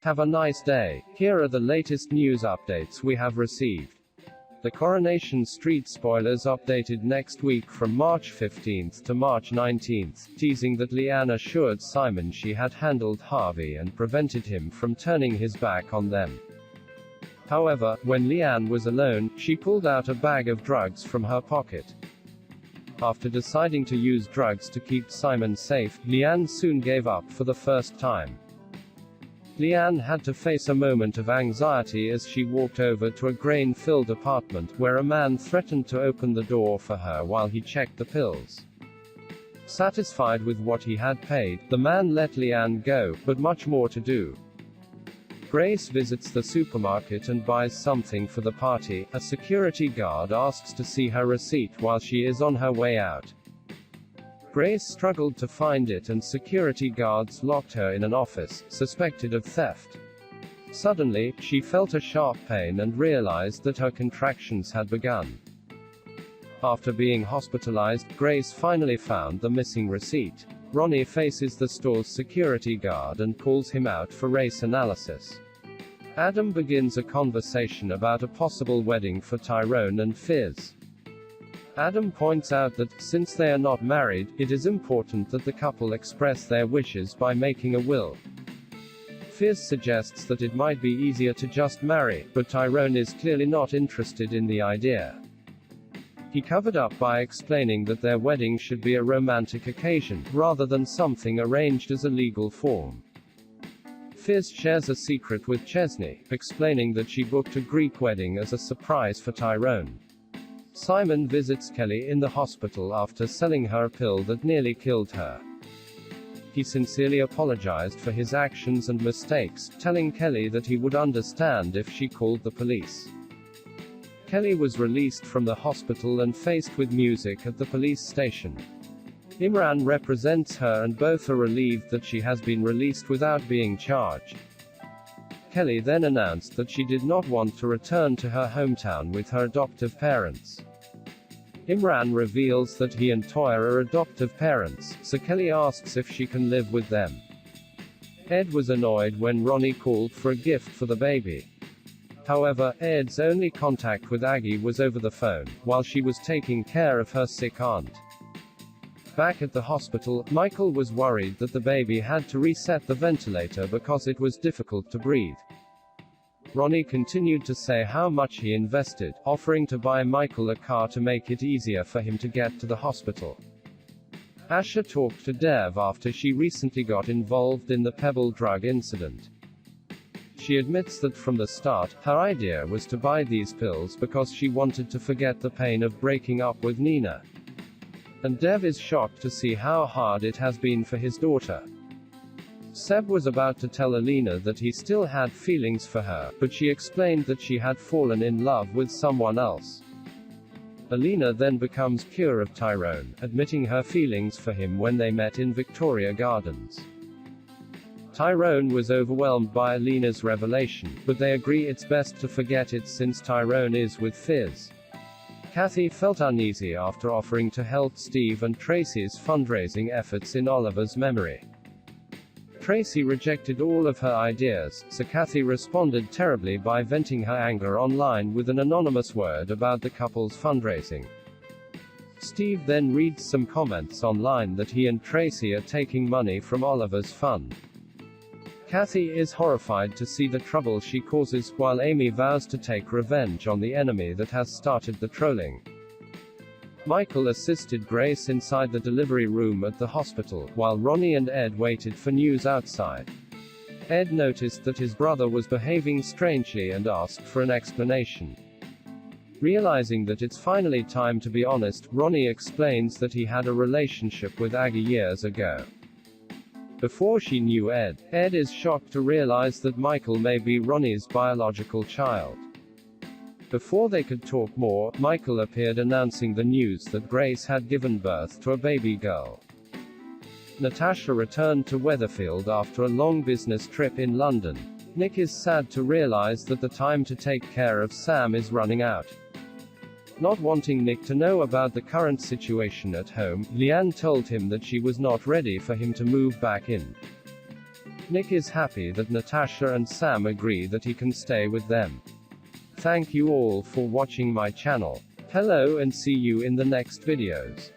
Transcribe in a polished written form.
Have a nice day. Here are the latest news updates we have received. The Coronation Street spoilers updated next week from March 15th to March 19th, teasing that Leanne assured Simon she had handled Harvey and prevented him from turning his back on them. However, when Leanne was alone, she pulled out a bag of drugs from her pocket. After deciding to use drugs to keep Simon safe, Leanne soon gave up for the first time. Leanne had to face a moment of anxiety as she walked over to a grain-filled apartment, where a man threatened to open the door for her while he checked the pills. Satisfied with what he had paid, the man let Leanne go, but much more to do. Grace visits the supermarket and buys something for the party. A security guard asks to see her receipt while she is on her way out. Grace struggled to find it and security guards locked her in an office, suspected of theft. Suddenly, she felt a sharp pain and realized that her contractions had begun. After being hospitalized, Grace finally found the missing receipt. Ronnie faces the store's security guard and calls him out for race analysis. Adam begins a conversation about a possible wedding for Tyrone and Fizz. Adam points out that, since they are not married, it is important that the couple express their wishes by making a will. Fizz suggests that it might be easier to just marry, but Tyrone is clearly not interested in the idea. He covered up by explaining that their wedding should be a romantic occasion, rather than something arranged as a legal form. Fizz shares a secret with Chesney, explaining that she booked a Greek wedding as a surprise for Tyrone. Simon visits Kelly in the hospital after selling her a pill that nearly killed her. He sincerely apologized for his actions and mistakes, telling Kelly that he would understand if she called the police. Kelly was released from the hospital and faced with music at the police station. Imran represents her and both are relieved that she has been released without being charged. Kelly then announced that she did not want to return to her hometown with her adoptive parents. Imran reveals that he and Toya are adoptive parents, so Kelly asks if she can live with them. Ed was annoyed when Ronnie called for a gift for the baby. However, Ed's only contact with Aggie was over the phone, while she was taking care of her sick aunt. Back at the hospital, Michael was worried that the baby had to reset the ventilator because it was difficult to breathe. Ronnie continued to say how much he invested, offering to buy Michael a car to make it easier for him to get to the hospital. Asha talked to Dev after she recently got involved in the Pebble drug incident. She admits that from the start, her idea was to buy these pills because she wanted to forget the pain of breaking up with Nina. And Dev is shocked to see how hard it has been for his daughter. Seb was about to tell Alina that he still had feelings for her, but she explained that she had fallen in love with someone else. Alina then becomes pure of Tyrone, admitting her feelings for him when they met in Victoria Gardens. Tyrone was overwhelmed by Alina's revelation, but they agree it's best to forget it since Tyrone is with Fizz. Kathy felt uneasy after offering to help Steve and Tracy's fundraising efforts in Oliver's memory. Tracy rejected all of her ideas, so Kathy responded terribly by venting her anger online with an anonymous word about the couple's fundraising. Steve then reads some comments online that he and Tracy are taking money from Oliver's fund. Kathy is horrified to see the trouble she causes, while Amy vows to take revenge on the enemy that has started the trolling. Michael assisted Grace inside the delivery room at the hospital, while Ronnie and Ed waited for news outside. Ed noticed that his brother was behaving strangely and asked for an explanation. Realizing that it's finally time to be honest, Ronnie explains that he had a relationship with Aggie years ago. Before she knew Ed is shocked to realize that Michael may be Ronnie's biological child. Before they could talk more, Michael appeared announcing the news that Grace had given birth to a baby girl. Natasha returned to Weatherfield after a long business trip in London. Nick is sad to realize that the time to take care of Sam is running out. Not wanting Nick to know about the current situation at home, Leanne told him that she was not ready for him to move back in. Nick is happy that Natasha and Sam agree that he can stay with them. Thank you all for watching my channel. Hello and see you in the next videos.